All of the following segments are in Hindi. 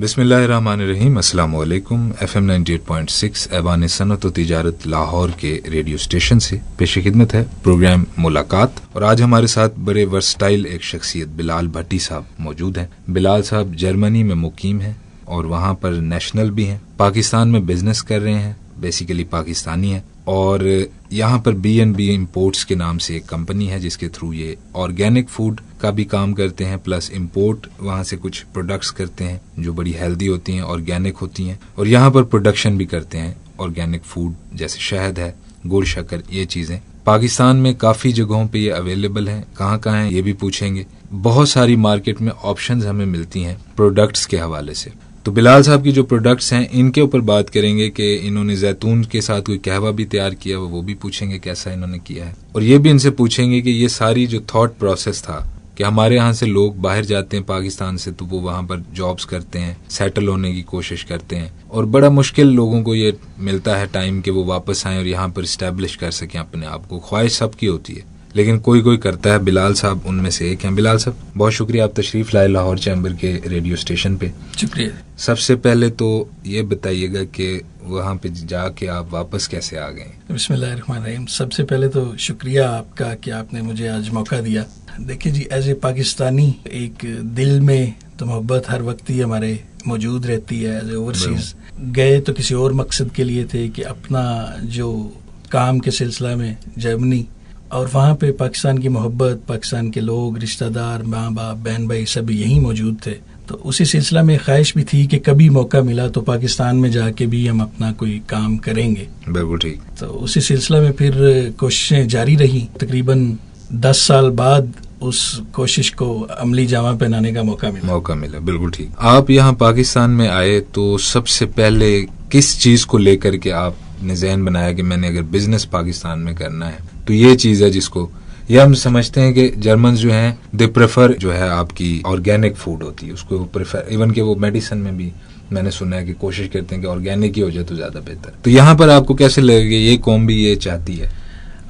बिस्मिल्लाहिर्रहमानिर्रहीम। अस्सलाम वालेकुम। FM 98.6 ऐवान सनत व तिजारत लाहौर के रेडियो स्टेशन से पेश खिदमत है प्रोग्राम मुलाकात। और आज हमारे साथ बड़े वर्सटाइल एक शख्सियत बिलाल भट्टी साहब मौजूद हैं। बिलाल साहब जर्मनी में मुकीम हैं और वहाँ पर नेशनल भी हैं। पाकिस्तान में बिजनेस कर रहे हैं, बेसिकली पाकिस्तानी है। और यहाँ पर B&B इम्पोर्ट्स के नाम से एक कंपनी है जिसके थ्रू ये ऑर्गेनिक फूड का भी काम करते हैं, प्लस इम्पोर्ट वहाँ से कुछ प्रोडक्ट्स करते हैं जो बड़ी हेल्दी होती हैं, ऑर्गेनिक होती हैं। और यहाँ पर प्रोडक्शन भी करते हैं ऑर्गेनिक फूड, जैसे शहद है, गुड़, शक्कर, ये चीजें। पाकिस्तान में काफी जगहों पे ये अवेलेबल हैं। कहाँ कहाँ हैं ये भी पूछेंगे। बहुत सारी मार्केट में ऑप्शंस हमें मिलती हैं प्रोडक्ट्स के हवाले से। तो बिलाल साहब की जो प्रोडक्ट्स हैं इनके ऊपर बात करेंगे कि इन्होंने जैतून के साथ कोई कहवा भी तैयार किया, वो भी पूछेंगे कैसा इन्होंने किया है। और ये भी इनसे पूछेंगे कि ये सारी जो थॉट प्रोसेस था कि हमारे यहाँ से लोग बाहर जाते हैं पाकिस्तान से, तो वो वहाँ पर जॉब्स करते हैं, सेटल होने की कोशिश करते हैं, और बड़ा मुश्किल लोगों को ये मिलता है टाइम कि वो वापस आएं और यहाँ पर इस्टेब्लिश कर सकें अपने आप को। ख्वाहिश सबकी होती है, लेकिन कोई कोई करता है। बिलाल साहब उनमें से एक हैं। बिलाल साहब, बहुत शुक्रिया आप तशरीफ लाए लाहौर चैम्बर के रेडियो स्टेशन पे। शुक्रिया। सबसे पहले तो ये बताइएगा कि वहाँ पे जाके आप वापस कैसे आ गए? बिस्मिल्लाहिर्रहमानिर्रहीम। सबसे पहले तो शुक्रिया आपका कि आपने मुझे आज मौका दिया। देखिए जी, एज ए पाकिस्तानी एक दिल में तो मोहब्बत हर वक्त ही हमारे मौजूद रहती है। एज ए ओवरसीज गए तो किसी और मकसद के लिए थे कि अपना जो काम के सिलसिला में जर्मनी, और वहाँ पे पाकिस्तान की मोहब्बत, पाकिस्तान के लोग, रिश्तेदार, माँ बाप, बहन भाई सब यहीं मौजूद थे। तो उसी सिलसिला में ख्वाहिश भी थी कि कभी मौका मिला तो पाकिस्तान में जाके भी हम अपना कोई काम करेंगे। बिल्कुल ठीक। तो उसी सिलसिला में फिर कोशिशें जारी रही। तकरीबन 10 साल बाद उस कोशिश को अमली जामा पहनाने का मौका मिला। बिल्कुल ठीक। आप यहाँ पाकिस्तान में आए तो सबसे पहले किस चीज को लेकर के आपने ज़हन बनाया कि मैंने अगर बिजनेस पाकिस्तान में करना है तो ये चीज है जिसको, ये हम समझते हैं कि जर्मन जो हैं दे प्रेफर जो है आपकी ऑर्गेनिक फूड होती है, उसको प्रेफर, इवन के वो मेडिसिन में भी मैंने सुना है कि कोशिश करते हैं कि ऑर्गेनिक ही हो जाए तो ज्यादा बेहतर। तो यहाँ पर आपको कैसे लगेगा ये कौम भी ये चाहती है?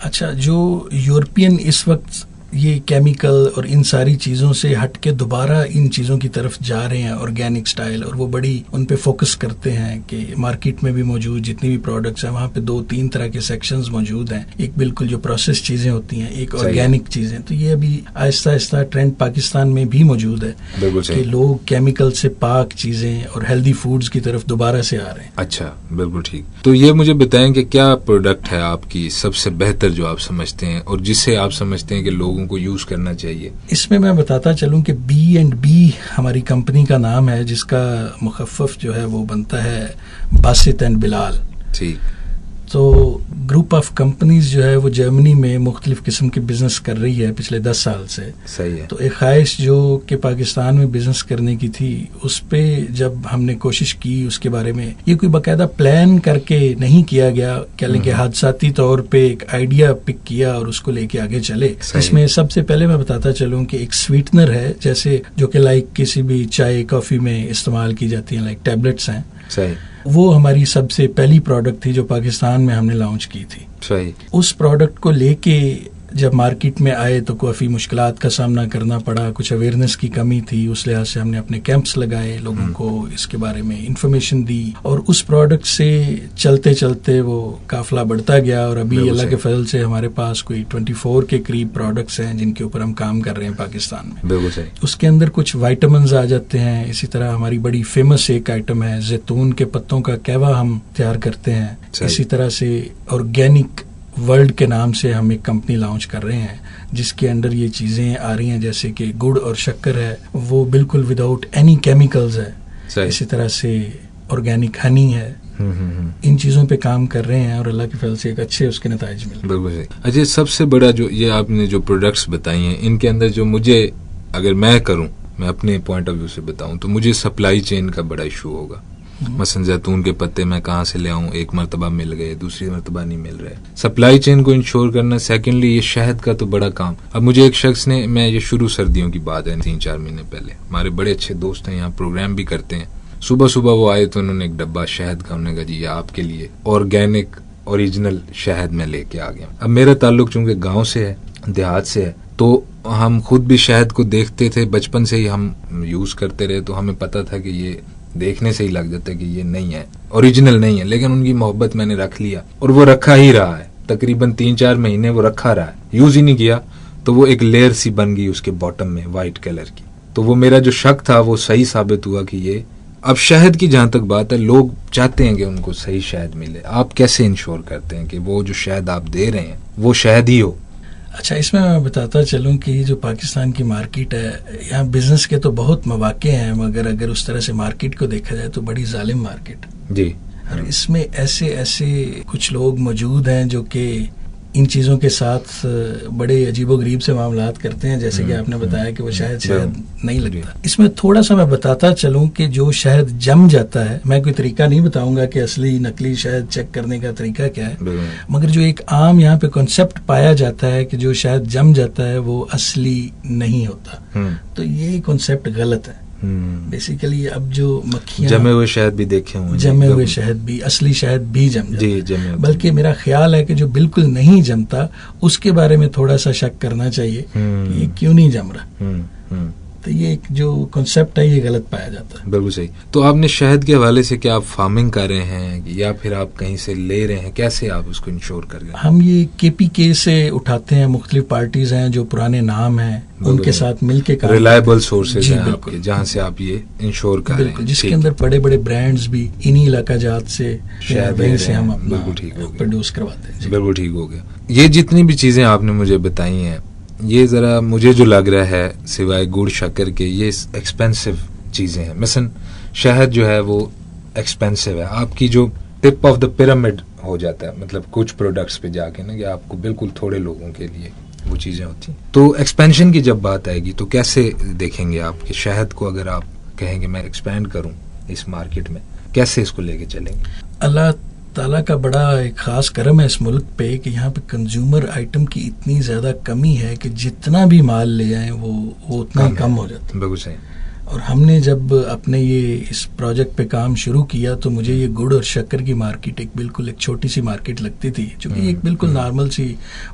अच्छा, जो यूरोपियन इस वक्त ये केमिकल और इन सारी चीज़ों से हट के दोबारा इन चीज़ों की तरफ जा रहे हैं, ऑर्गेनिक स्टाइल, और वो बड़ी उन पे फोकस करते हैं कि मार्केट में भी मौजूद जितनी भी प्रोडक्ट्स हैं वहाँ पे 2-3 तरह के सेक्शंस मौजूद हैं। एक बिल्कुल जो प्रोसेस चीज़ें होती हैं, एक ऑर्गेनिक चीज़ें। तो ये अभी आहिस्ता आहिस्ता ट्रेंड पाकिस्तान में भी मौजूद है कि लोग केमिकल से पाक चीज़ें और हेल्दी फूड्स की तरफ दोबारा से आ रहे हैं। अच्छा, बिल्कुल ठीक। तो ये मुझे बताएं कि क्या प्रोडक्ट है आपकी सबसे बेहतर जो आप समझते हैं और जिसे आप समझते हैं कि लोग को यूज करना चाहिए? इसमें मैं बताता चलूं कि B&B हमारी कंपनी का नाम है, जिसका मुखफ़फ़ जो है वो बनता है बासित एंड बिलाल। ठीक। तो ग्रुप ऑफ कंपनीज जो है वो जर्मनी में मुख्तलिफ किस्म के बिजनेस कर रही है पिछले 10 साल से। सही है। तो एक ख्वाहिश जो कि पाकिस्तान में बिजनेस करने की थी, उस पे जब हमने कोशिश की, उसके बारे में ये कोई बाकायदा प्लान करके नहीं किया गया, कह लें कि हादसाती तौर पे एक आइडिया पिक किया और उसको लेके आगे चले। इसमें सबसे पहले मैं बताता चलूं कि एक स्वीटनर है, जैसे जो कि लाइक किसी भी चाय कॉफी में इस्तेमाल की जाती है, लाइक टैबलेट्स हैं। सही। वो हमारी सबसे पहली प्रोडक्ट थी जो पाकिस्तान में हमने लॉन्च की थी। सही। उस प्रोडक्ट को लेके जब मार्केट में आए तो काफ़ी मुश्किलात का सामना करना पड़ा, कुछ अवेयरनेस की कमी थी। उस लिहाज से हमने अपने कैंप्स लगाए, लोगों को इसके बारे में इंफॉर्मेशन दी, और उस प्रोडक्ट से चलते चलते वो काफिला बढ़ता गया। और अभी अल्लाह के फजल से हमारे पास कोई 24 के करीब प्रोडक्ट्स हैं जिनके ऊपर हम काम कर रहे हैं पाकिस्तान में। बिल्कुल सही। उसके अंदर कुछ वाइटामिन्स आ जाते हैं। इसी तरह हमारी बड़ी फेमस एक आइटम है जैतून के पत्तों का कहवा, हम तैयार करते हैं। इसी तरह से ऑर्गेनिक वर्ल्ड के नाम से हम एक कंपनी लॉन्च कर रहे हैं जिसके अंदर ये चीजें आ रही हैं, जैसे कि गुड़ और शक्कर है वो बिल्कुल विदाउट एनी केमिकल्स है। इसी तरह से ऑर्गेनिक हनी है। इन चीजों पे काम कर रहे हैं और अल्लाह के फजल से एक अच्छे उसके नताइज मिले। बिल्कुल सही। अच्छा, सबसे बड़ा जो ये आपने जो प्रोडक्ट्स बताई हैं, इनके अंदर जो मुझे, अगर मैं करूं, मैं अपने पॉइंट ऑफ व्यू से बताऊं तो मुझे सप्लाई चेन का बड़ा इशू होगा। मसलन जैतून के पत्ते मैं कहाँ से ले आऊं, एक मरतबा मिल गए, दूसरी मरतबा नहीं मिल रहे, सप्लाई चेन को इंश्योर करना। सेकेंडली ये शहद का तो बड़ा काम। अब मुझे एक शख्स ने, मैं ये शुरू सर्दियों की बात है 3-4 महीने पहले, हमारे बड़े अच्छे दोस्त हैं, यहाँ प्रोग्राम भी करते हैं, सुबह सुबह वो आए तो उन्होंने एक डब्बा शहद का, उन्होंने कहा जी ये आपके लिए ऑर्गेनिक ओरिजिनल शहद में लेके आ गया। अब मेरा ताल्लुक चूंकि गाँव से है, देहात से है, तो हम खुद भी शहद को देखते थे, बचपन से ही हम यूज करते रहे, तो हमें पता था कि ये देखने से ही लग जाता है कि ये नहीं है, ओरिजिनल नहीं है, लेकिन उनकी मोहब्बत मैंने रख लिया और वो रखा ही रहा है। तकरीबन 3-4 महीने वो रखा रहा है, यूज ही नहीं किया, तो वो एक लेयर सी बन गई उसके बॉटम में व्हाइट कलर की। तो वो मेरा जो शक था वो सही साबित हुआ कि ये, अब शहद की जहां तक बात है, लोग चाहते हैं कि उनको सही शहद मिले। आप कैसे इंश्योर करते हैं कि वो जो शहद आप दे रहे हैं वो शहद ही हो? अच्छा, इसमें मैं बताता चलूं कि जो पाकिस्तान की मार्केट है, यहाँ बिजनेस के तो बहुत मौके हैं, मगर अगर उस तरह से मार्केट को देखा जाए तो बड़ी जालिम मार्केट जी। और इसमें ऐसे ऐसे कुछ लोग मौजूद हैं जो कि इन चीज़ों के साथ बड़े अजीबोगरीब से मामलात करते हैं, जैसे कि आपने बताया कि वो शहद नहीं लगता। इसमें थोड़ा सा मैं बताता चलूं कि जो शहद जम जाता है, मैं कोई तरीका नहीं बताऊंगा कि असली नकली शहद चेक करने का तरीका क्या है, मगर जो एक आम यहाँ पे कॉन्सेप्ट पाया जाता है कि जो शहद जम जाता है वो असली नहीं होता, तो ये कॉन्सेप्ट गलत है। बेसिकली अब जो मक्खियां, जमे हुए शहद भी देखे हुए, जमे हुए शहद भी, असली शहद भी जम जाता है। जमे, बल्कि मेरा ख्याल है कि जो बिल्कुल नहीं जमता उसके बारे में थोड़ा सा शक करना चाहिए कि ये क्यों नहीं जम रहा। तो ये एक जो कॉन्सेप्ट है ये गलत पाया जाता है। बिल्कुल सही। तो आपने शहद के हवाले से क्या आप फार्मिंग कर रहे हैं या फिर आप कहीं से ले रहे हैं, कैसे आप उसको इंश्योर कर रहे हैं? हम ये KPK से उठाते हैं, मुख्तलिफ पार्टीज हैं जो पुराने नाम हैं उनके साथ मिलके काम, रिलायबल सोर्सेज हैं आपके, जहाँ से आप ये इंश्योर कर रहे हैं, जिसके अंदर बड़े बड़े ब्रांड्स भी इन्हीं इलाका जात से शहद से हम प्रोड्यूस करवाते हैं। बिल्कुल ठीक हो गया। ये जितनी भी चीजें आपने मुझे बताई हैं, ये जरा मुझे जो लग रहा है सिवाय गुड़ शक्कर के ये एक्सपेंसिव चीजें हैं। मिसन शहद जो है वो एक्सपेंसिव है, आपकी जो टिप ऑफ द पिरामिड हो जाता है, मतलब कुछ प्रोडक्ट्स पे जाके ना कि आपको बिल्कुल थोड़े लोगों के लिए वो चीजें होती हैं। तो एक्सपेंशन की जब बात आएगी तो कैसे देखेंगे आप कि शहद को अगर आप कहेंगे मैं एक्सपैंड करूं इस मार्केट में, कैसे इसको लेके चलेंगे? अल्लाह ताला का बड़ा एक खास करम है इस मुल्क पे कि यहाँ पे कंज्यूमर आइटम की इतनी ज्यादा कमी है कि जितना भी माल ले आए वो उतना ही कम हो जाता है। बिल्कुल सही। और हमने जब अपने ये इस प्रोजेक्ट पे काम शुरू किया तो मुझे ये गुड़ और शक्कर की मार्केट एक छोटी सी मार्केट लगती थी, जो कि एक बिल्कुल नॉर्मल सी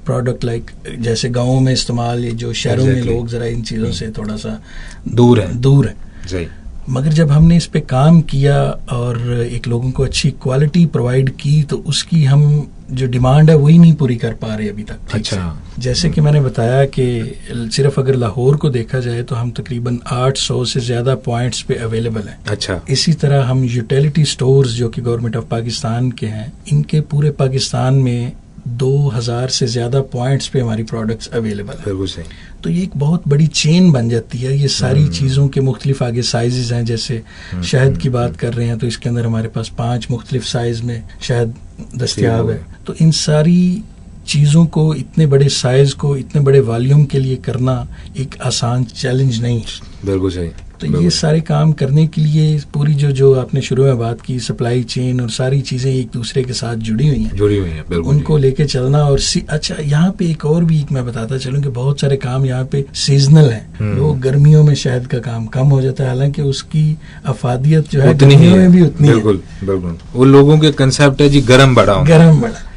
प्रोडक्ट लाइक जैसे गाँवों में इस्तेमाल, ये जो शहरों में लोग जरा इन चीज़ों से थोड़ा सा दूर है। सही। मगर जब हमने इस पे काम किया और एक लोगों को अच्छी क्वालिटी प्रोवाइड की तो उसकी हम जो डिमांड है वही नहीं पूरी कर पा रहे अभी तक। अच्छा। जैसे कि मैंने बताया कि सिर्फ अगर लाहौर को देखा जाए तो हम तकरीबन 800 से ज्यादा पॉइंट्स पे अवेलेबल हैं। अच्छा। इसी तरह हम यूटिलिटी स्टोर्स जो कि गवर्नमेंट ऑफ पाकिस्तान के हैं, इनके पूरे पाकिस्तान में 2000 से ज्यादा पॉइंट्स पे हमारी प्रोडक्ट्स अवेलेबल है। बिल्कुल सही। तो ये एक बहुत बड़ी चेन बन जाती है। ये सारी चीज़ों के मुख्तलिफ आगे साइजेस हैं। जैसे शहद की बात कर रहे हैं तो इसके अंदर हमारे पास 5 मुख्तलिफ साइज में शहद दस्तयाब है। तो इन सारी चीज़ों को, इतने बड़े साइज को, इतने बड़े वॉल्यूम के लिए करना एक आसान चैलेंज नहीं है। बिल्कुल सही। तो ये सारे काम करने के लिए पूरी जो आपने शुरू में बात की, सप्लाई चेन और सारी चीजें एक दूसरे के साथ जुड़ी हुई हैं बिल्कुल। उनको लेके चलना। और अच्छा, यहाँ पे एक और भी मैं बताता चलूं कि बहुत सारे काम यहाँ पे सीजनल हैं। लोग गर्मियों में शहद का काम कम हो जाता है, हालांकि उसकी अफादियत जो है गर्मियों में भी उतनी है। बिल्कुल। वो लोगों के कंसेप्ट है जी गरम बड़ा,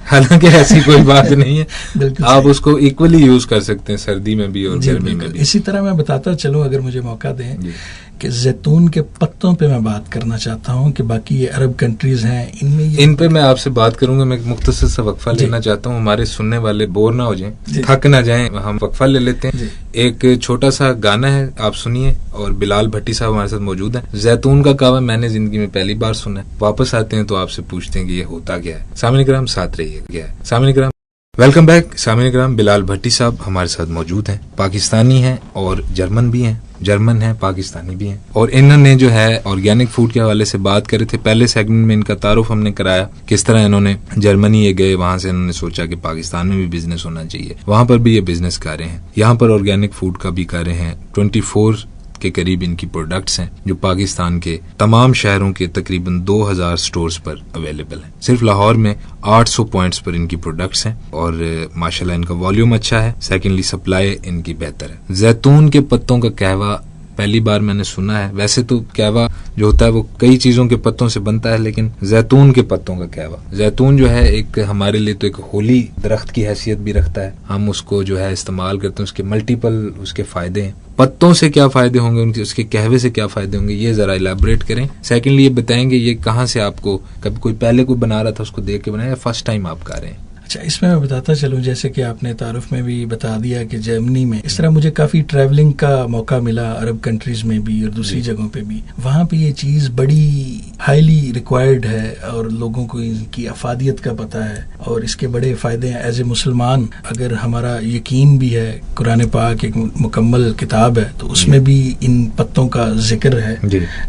हालांकि ऐसी कोई बात नहीं है। आप उसको इक्वली यूज कर सकते हैं सर्दी में भी और गर्मी में भी। इसी तरह मैं बताता चलूं, अगर मुझे मौका दें, कि जैतून के पत्तों पे मैं बात करना चाहता हूं कि बाकी ये अरब कंट्रीज हैं, इनमें इन पे मैं आपसे बात करूंगा। मैं मुख्तसर सा वक्फा लेना चाहता हूं, हमारे सुनने वाले बोर ना हो जाएं, थक ना जाएं। हम वक्फा ले लेते हैं, एक छोटा सा गाना है, आप सुनिए। और बिलाल भट्टी साहब हमारे साथ मौजूद हैं। जैतून का कहवा मैंने जिंदगी में पहली बार सुना है। वापस आते हैं तो आपसे पूछते हैं कि ये होता क्या है। सामने कराम साथ रहिए। क्या है सामने कराम, वेलकम बैक। सामने कराम, बिलाल भट्टी साहब हमारे साथ मौजूद हैं। पाकिस्तानी हैं और जर्मन भी हैं, जर्मन है पाकिस्तानी भी हैं। और इन्होंने जो है ऑर्गेनिक फूड के हवाले से बात करे थे। पहले सेगमेंट में इनका तारुफ हमने कराया, किस तरह इन्होंने जर्मनी ये गए, वहां से इन्होंने सोचा कि पाकिस्तान में भी बिजनेस होना चाहिए, वहां पर भी ये बिजनेस कर रहे हैं, यहाँ पर ऑर्गेनिक फूड का भी कर रहे हैं। 24 के करीब इनकी प्रोडक्ट्स हैं जो पाकिस्तान के तमाम शहरों के तकरीबन 2000 स्टोर्स पर अवेलेबल हैं। सिर्फ लाहौर में 800 पॉइंट्स पर इनकी प्रोडक्ट्स हैं और माशाल्लाह इनका वॉल्यूम अच्छा है। सेकेंडली सप्लाई इनकी बेहतर है। जैतून के पत्तों का कहवा पहली बार मैंने सुना है। वैसे तो कहवा जो होता है वो कई चीजों के पत्तों से बनता है, लेकिन जैतून के पत्तों का कहवा, जैतून जो है एक हमारे लिए तो एक होली दरख्त की हैसियत भी रखता है। हम उसको जो है इस्तेमाल करते हैं, उसके मल्टीपल उसके फायदे हैं। पत्तों से क्या फायदे होंगे उनके, उसके कहवे से क्या फायदे होंगे, ये जरा इलैबोरेट करें। सेकेंडली ये बताएंगे ये कहाँ से आपको, कभी कोई पहले कोई बना रहा था उसको देख के बनाया या फर्स्ट टाइम आप गा रहे हैं? अच्छा, इसमें मैं बताता चलूं, जैसे कि आपने तारुफ में भी बता दिया कि जर्मनी में इस तरह मुझे काफ़ी ट्रैवलिंग का मौका मिला, अरब कंट्रीज़ में भी और दूसरी जगहों पे भी। वहाँ पे ये चीज़ बड़ी हाईली रिक्वायर्ड है और लोगों को इनकी अफादियत का पता है और इसके बड़े फ़ायदे हैं। एज ए मुसलमान अगर हमारा यकीन भी है, कुरान पाक एक मुकम्मल किताब है तो उसमें भी इन पत्तों का जिक्र है,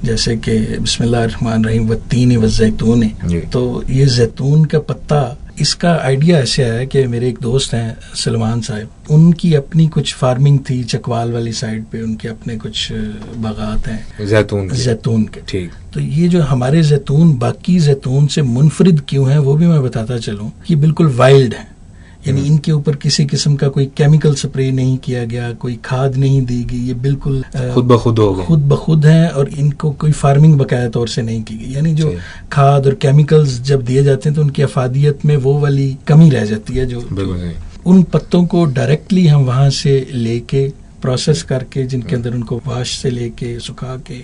जैसे कि बिस्मिल्लाहिर्रहमानिर्रहीम वत्तीन वज़ैतून। तो ये जैतून का पत्ता, इसका आइडिया ऐसे आया कि मेरे एक दोस्त हैं सलमान साहब, उनकी अपनी कुछ फार्मिंग थी चकवाल वाली साइड पे, उनके अपने कुछ बागात हैं जैतून के। ठीक, तो ये जो हमारे जैतून बाकी जैतून से मुनफरिद क्यों है वो भी मैं बताता चलूं कि बिल्कुल वाइल्ड है, यानी इनके ऊपर किसी किस्म का कोई केमिकल स्प्रे नहीं किया गया, कोई खाद नहीं दी गई, ये बिल्कुल खुद ब खुद है और इनको कोई फार्मिंग बकाया तौर से नहीं की गई। यानी जो खाद और केमिकल्स जब दिए जाते हैं तो उनकी अफादियत में वो वाली कमी रह जाती है। जो उन पत्तों को डायरेक्टली हम वहां से लेके प्रोसेस करके, जिनके अंदर उनको वाश से लेके सुखा के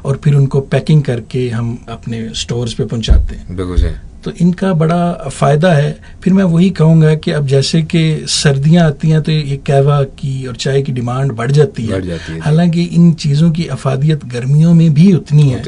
और फिर उनको पैकिंग करके हम अपने स्टोर्स पे पहुंचाते हैं। तो इनका बड़ा फायदा है। फिर मैं वही कहूंगा कि अब जैसे कि सर्दियां आती हैं तो ये कहवा की और चाय की डिमांड बढ़ जाती है। हालांकि इन चीजों की अफादियत गर्मियों में भी उतनी है।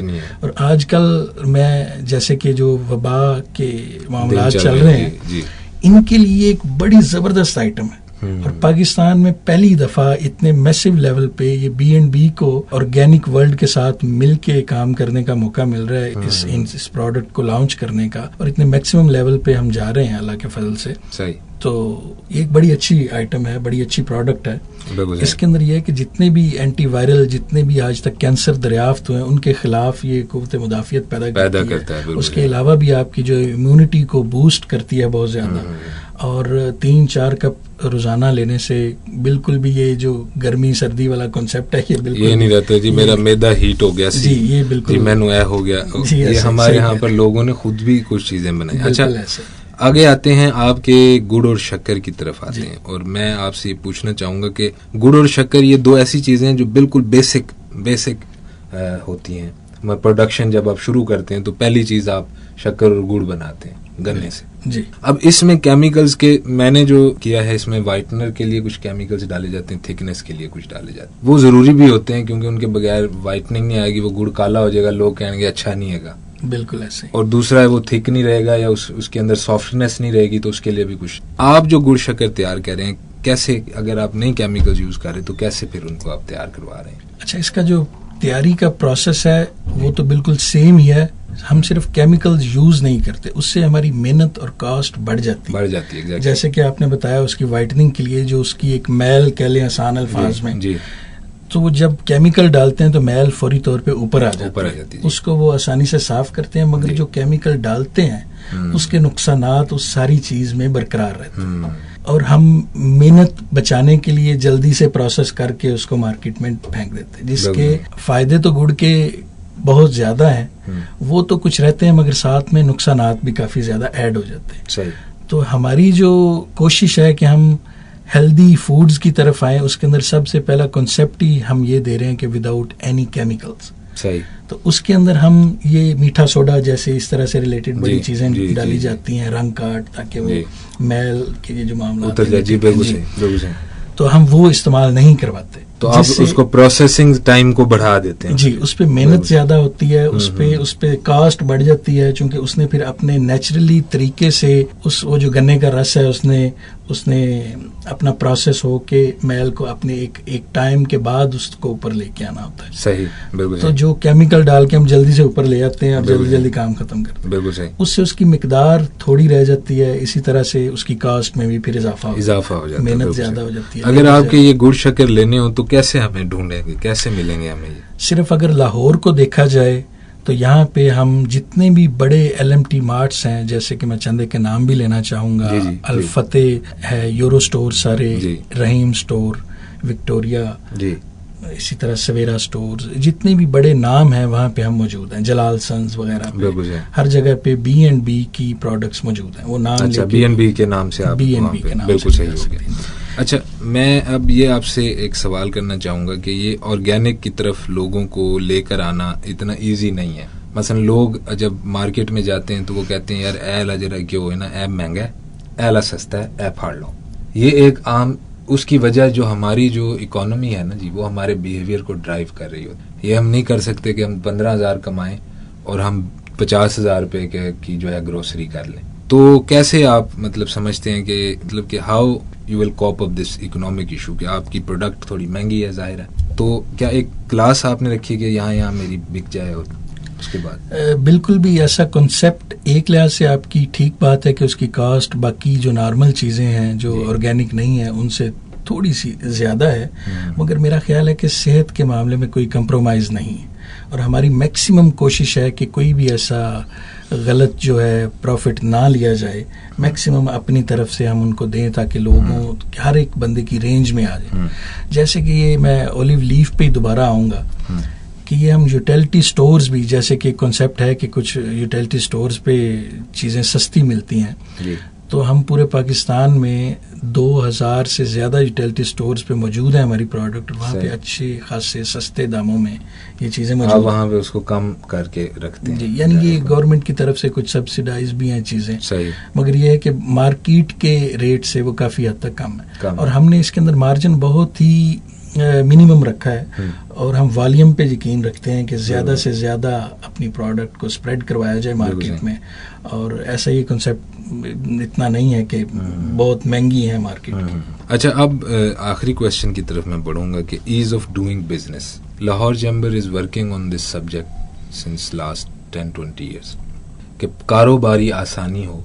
और आजकल मैं जैसे कि जो वबा के मामला चल रहे हैं, इनके लिए एक बड़ी जबरदस्त आइटम है। और पाकिस्तान में पहली दफा इतने मैसिव लेवल पे ये B&B को ऑर्गेनिक वर्ल्ड के साथ मिलके काम करने का मौका मिल रहा है, इस प्रोडक्ट को लॉन्च करने का, और इतने मैक्सिमम लेवल पे हम जा रहे हैं अल्लाह के फजल से। सही। तो एक बड़ी अच्छी आइटम है, बड़ी अच्छी प्रोडक्ट है। इसके अंदर ये है कि जितने भी एंटीवायरल, जितने भी आज तक कैंसर दरियाफ्त हुए हैं, उनके खिलाफ ये कुव्वत मुदाफियत पैदा करता है। उसके अलावा भी आपकी जो इम्यूनिटी को बूस्ट करती है बहुत ज्यादा। और 3-4 कप रोजाना लेने से बिल्कुल भी ये जो गर्मी सर्दी वाला कॉन्सेप्ट है ये बिल्कुल ये नहीं रहता जी मेरा मैदा हीट हो गया जी, ये बिल्कुल मैनू ऐ हो गया। ये हमारे यहाँ पर लोगों ने खुद भी कुछ चीजें बनाई। अच्छा, आगे आते हैं आपके गुड़ और शक्कर की तरफ आते हैं, और मैं आपसे ये पूछना चाहूंगा कि गुड़ और शक्कर ये दो ऐसी चीजें हैं जो बिल्कुल बेसिक होती हैं। प्रोडक्शन जब आप शुरू करते हैं तो पहली चीज आप शक्कर और गुड़ बनाते हैं गन्ने से जी। अब इसमें केमिकल्स के मैंने जो किया है, इसमें वाइटनर के लिए कुछ केमिकल्स डाले जाते हैं, थिकनेस के लिए कुछ डाले जाते हैं। वो जरूरी भी होते हैं क्योंकि उनके बगैर वाइटनिंग नहीं आएगी, वो गुड़ काला हो जाएगा, लोग कहेंगे अच्छा नहीं है। बिल्कुल ऐसे। और दूसरा है वो थिक नहीं रहेगा या उसके अंदर सॉफ्टनेस नहीं रहेगी, तो उसके लिए भी कुछ। आप जो गुड़ शक्कर तैयार कर रहे हैं, कैसे, अगर आप नई केमिकल्स यूज कर रहे हैं तो कैसे फिर उनको आप तैयार करवा रहे हैं? अच्छा, इसका जो तैयारी का प्रोसेस है वो तो बिल्कुल सेम ही है। हम सिर्फ केमिकल्स यूज नहीं करते, उससे हमारी मेहनत और कॉस्ट बढ़ जाती है exactly. जैसे कि आपने बताया उसकी वाइटनिंग के लिए जो उसकी एक मैल कह लें आसान अल्फाज में जी। तो वो जब केमिकल डालते हैं तो मैल फौरी तौर पे ऊपर आ जाती है। उसको वो आसानी से साफ करते हैं, मगर जो केमिकल डालते हैं उसके नुकसानात उस सारी चीज में बरकरार रहते हैं। और हम मेहनत बचाने के लिए जल्दी से प्रोसेस करके उसको मार्केट में फेंक देते हैं, जिसके फायदे तो गुड़ के बहुत ज्यादा हैं, वो तो कुछ रहते हैं मगर साथ में नुकसानात भी काफी ज्यादा ऐड हो जाते हैं। सही। तो हमारी जो कोशिश है कि हम हेल्दी फूड्स की तरफ आए, उसके अंदर सबसे पहला कॉन्सेप्ट ही हम ये दे रहे हैं कि विदाउट एनी केमिकल्स। सही। तो उसके अंदर हम ये मीठा सोडा जैसे इस तरह से रिलेटेड बड़ी चीजें डाली जाती हैं, रंग काट, ताकि वो मैल के जो मामला उतर जाए, तो हम वो इस्तेमाल नहीं करवाते। तो आप उसको प्रोसेसिंग टाइम को बढ़ा देते हैं जी। उस पे मेहनत ज्यादा होती है, उस पे कास्ट बढ़ जाती है, क्योंकि उसने फिर अपने नेचुरली तरीके से वो जो गन्ने का रस है उसने अपना प्रोसेस हो के मैल को अपने एक टाइम के बाद उसको ऊपर लेके आना होता है। सही, बिल्कुल। तो जो केमिकल डाल के हम जल्दी से ऊपर ले आते हैं और जल्दी काम खत्म करते हैं, बिल्कुल सही। उससे उसकी मिकदार थोड़ी रह जाती है, इसी तरह से उसकी कास्ट में भी फिर इजाफा हो जाता है, मेहनत ज्यादा हो जाती है। अगर आपके ये गुड़ शक्कर लेने हो तो कैसे हमें ढूंढेंगे, कैसे मिलेंगे हमें ये? सिर्फ अगर लाहौर को देखा जाए तो यहाँ पे हम जितने भी बड़े LMT मार्ट्स हैं, जैसे कि मैं चंदे के नाम भी लेना चाहूंगा, अल फतेह है, यूरो स्टोर सारे, रहीम स्टोर, विक्टोरिया, इसी तरह सवेरा स्टोर्स, जितने भी बड़े नाम हैं वहाँ पे हम मौजूद हैं, जलाल सन्स वगैरह पे, हर जगह पे B&B की प्रोडक्ट्स मौजूद हैं। वो नाम अच्छा, B&B के नाम से आप B&B के नाम बिल्कुल सही हो गया। अच्छा, मैं अब ये आपसे एक सवाल करना चाहूँगा कि ये ऑर्गेनिक की तरफ लोगों को लेकर आना इतना ईजी नहीं है। मसलन लोग जब मार्केट में जाते हैं तो वो कहते हैं यार ऐला जरा क्यों है ना, ऐब महंगा है, ऐला सस्ता है, ऐ फाड़ लो। ये एक आम उसकी वजह जो हमारी जो इकोनॉमी है ना जी, वो हमारे बिहेवियर को ड्राइव कर रही होती है। ये हम नहीं कर सकते कि हम 15,000 कमाएं और हम 50,000 रुपए की जो है ग्रोसरी कर लें। तो कैसे आप मतलब समझते हैं कि मतलब कि how you will cope up this economic issue कि आपकी प्रोडक्ट थोड़ी महंगी है, जाहिर है, तो क्या एक क्लास आपने रखी है कि यहाँ मेरी बिक जाए और उसके बाद? बिल्कुल भी ऐसा कॉन्सेप्ट एक लिहाज से आपकी ठीक बात है कि उसकी कॉस्ट बाकी जो नॉर्मल चीज़ें हैं जो ऑर्गेनिक नहीं है उनसे थोड़ी सी ज़्यादा है, मगर मेरा ख्याल है कि सेहत के मामले में कोई कंप्रोमाइज़ नहीं है और हमारी मैक्सिमम कोशिश है कि कोई भी ऐसा गलत जो है प्रॉफिट ना लिया जाए। मैक्सिमम अपनी तरफ से हम उनको दें ताकि लोगों हर एक बंदे की रेंज में आ जाए। जैसे कि ये मैं ओलिव लीफ पे दोबारा आऊँगा कि ये हम यूटिलिटी स्टोर्स भी, जैसे कि कॉन्सेप्ट है कि कुछ यूटिलिटी स्टोर्स पे चीज़ें सस्ती मिलती हैं, तो हम पूरे पाकिस्तान में 2000 से ज़्यादा यूटिलिटी स्टोर्स पे मौजूद है हमारी प्रोडक्ट, वहाँ पे अच्छे खासे सस्ते दामों में ये चीज़ें मौजूद हैं। वहाँ पे उसको कम करके रखते हैं जी, यानी ये गवर्नमेंट की तरफ से कुछ सब्सिडाइज भी हैं चीज़ें, सही, मगर ये है कि मार्केट के रेट से वो काफ़ी हद तक कम है और हमने इसके अंदर मार्जिन बहुत ही मिनिमम रखा है और हम वॉल्यूम पे यकीन रखते हैं कि ज़्यादा से ज़्यादा अपनी प्रोडक्ट को स्प्रेड करवाया जाए मार्केट में, और ऐसा ये कॉन्सेप्ट इतना नहीं है कि बहुत महंगी है मार्केट। अच्छा, अब आखिरी क्वेश्चन की तरफ मैं बढ़ूंगा कि ease of doing business. Lahore chamber is working on this subject since last 10-20 years कि कारोबारी आसानी हो।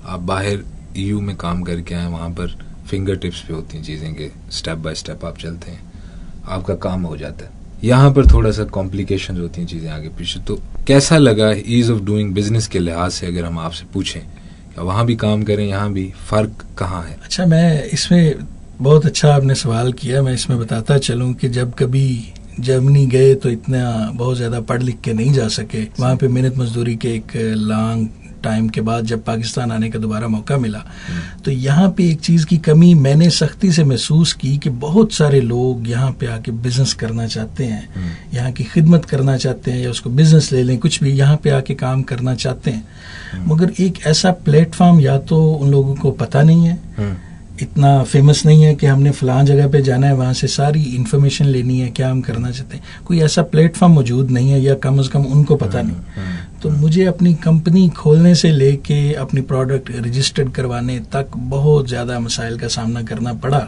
आप बाहर EU में काम करके आए, वहाँ पर फिंगर टिप्स पे होती हैं चीज़ें कि स्टेप बाय स्टेप आप चलते हैं, आपका काम हो जाता है। यहाँ पर थोड़ा सा कॉम्प्लिकेशन होती हैं चीज़ें आगे पीछे। तो कैसा लगा ईज ऑफ डूइंग बिजनेस के लिहाज से, अगर हम आपसे पूछें कि वहाँ भी काम करें, यहाँ भी फ़र्क कहाँ है? अच्छा, मैं इसमें बहुत अच्छा आपने सवाल किया। मैं इसमें बताता चलूँ कि जब कभी जर्मनी गए तो इतना बहुत ज़्यादा पढ़ लिख के नहीं जा सके, वहाँ पे मेहनत मजदूरी के एक लॉन्ग टाइम के बाद जब पाकिस्तान आने का दोबारा मौका मिला तो यहाँ पे एक चीज़ की कमी मैंने सख्ती से महसूस की कि बहुत सारे लोग यहाँ पे आके बिजनेस करना चाहते हैं, यहाँ की खिदमत करना चाहते हैं या उसको बिजनेस ले लें, कुछ भी यहाँ पे आके काम करना चाहते हैं, मगर एक ऐसा प्लेटफॉर्म या तो उन लोगों को पता नहीं है, इतना फेमस नहीं है कि हमने फलां जगह पे जाना है, वहाँ से सारी इन्फॉर्मेशन लेनी है, क्या हम करना चाहते हैं, कोई ऐसा प्लेटफॉर्म मौजूद नहीं है या कम से कम उनको पता नहीं। तो मुझे अपनी कंपनी खोलने से लेके अपनी प्रोडक्ट रजिस्टर्ड करवाने तक बहुत ज़्यादा मसाइल का सामना करना पड़ा,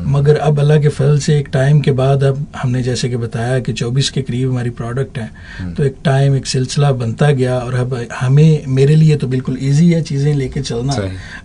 मगर अब अल्लाह के फजल से एक टाइम के बाद अब हमने जैसे कि बताया कि 24 के करीब हमारी प्रोडक्ट है, तो एक टाइम एक सिलसिला बनता गया और अब हमें, मेरे लिए तो बिल्कुल ईजी है चीज़ें लेके चलना,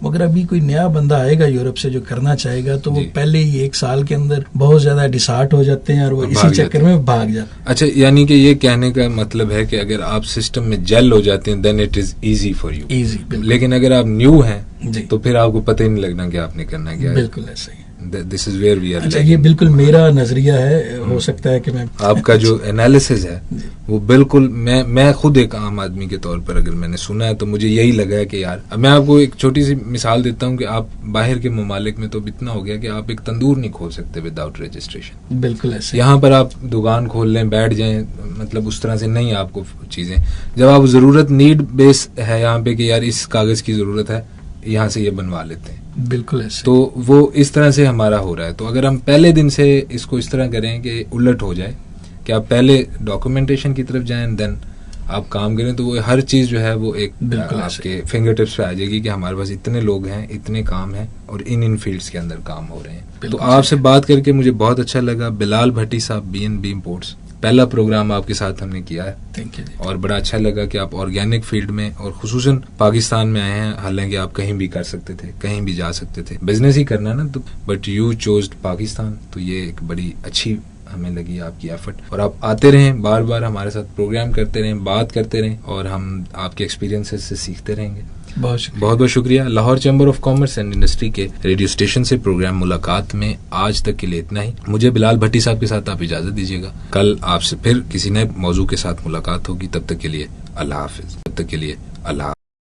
मगर अभी कोई नया बंदा आएगा यूरोप से जो करना चाहेगा तो वो पहले ही 1 साल के अंदर बहुत ज़्यादा डिसहार्ट हो जाते हैं और वो इसी चक्कर में भाग जाते हैं। अच्छा, यानी कि ये कहने का मतलब है कि अगर आप सिस्टम में जेल हो जाते हैं then it is easy for you, लेकिन अगर आप न्यू हैं तो फिर आपको पता ही नहीं लगना कि आपने करना क्या है। बिल्कुल ऐसा ही। This is where we are. अच्छा, ये बिल्कुल मेरा नजरिया है, हो सकता है कि मैं आपका जो एनालिसिस है वो बिल्कुल, मैं खुद एक आम आदमी के तौर पर अगर मैंने सुना है तो मुझे यही लगा है कि यार, मैं आपको एक छोटी सी मिसाल देता हूँ कि आप बाहर के ममालिक में तो इतना हो गया कि आप एक तंदूर नहीं खोल सकते विदाउट रजिस्ट्रेशन। बिल्कुल ऐसे। यहाँ पर आप दुकान खोल लें, बैठ जाएं, मतलब उस तरह से नहीं आपको चीजें, जब आप जरूरत नीड बेस है यहाँ पे कि यार इस कागज की जरूरत है, यहाँ से ये बनवा लेते हैं। बिल्कुल ऐसे। तो वो इस तरह से हमारा हो रहा है। तो अगर हम पहले दिन से इसको इस तरह करें कि उलट हो जाए कि आप पहले डॉक्यूमेंटेशन की तरफ जाएं, देन आप काम करें, तो वो हर चीज जो है वो एक आपके फिंगर टिप्स पे आ जाएगी कि हमारे पास इतने लोग हैं, इतने काम हैं और इन फील्ड्स के अंदर काम हो रहे हैं। तो आपसे बात करके मुझे बहुत अच्छा लगा। बिलाल भट्टी साहब, B&B इम्पोर्ट्स, पहला प्रोग्राम आपके साथ हमने किया है। Thank you. और बड़ा अच्छा लगा कि आप ऑर्गेनिक फील्ड में और खुसूसन पाकिस्तान में आए हैं, हालांकि आप कहीं भी कर सकते थे, कहीं भी जा सकते थे, बिजनेस ही करना ना, तो बट यू चोज पाकिस्तान। तो ये एक बड़ी अच्छी हमें लगी आपकी एफर्ट, और आप आते रहें, बार बार हमारे साथ प्रोग्राम करते रहें, बात करते रहें, और हम आपके एक्सपीरियंसेस से सीखते रहेंगे। बहुत बहुत शुक्रिया। Lahore chamber of commerce and industry के रेडियो स्टेशन से प्रोग्राम मुलाकात में आज तक के लिए इतना ही। मुझे बिलाल भट्टी साहब के साथ आप इजाजत दीजिएगा। कल आपसे फिर किसी नए मौजू के साथ मुलाकात होगी। तब तक के लिए अल्लाह हाफिज।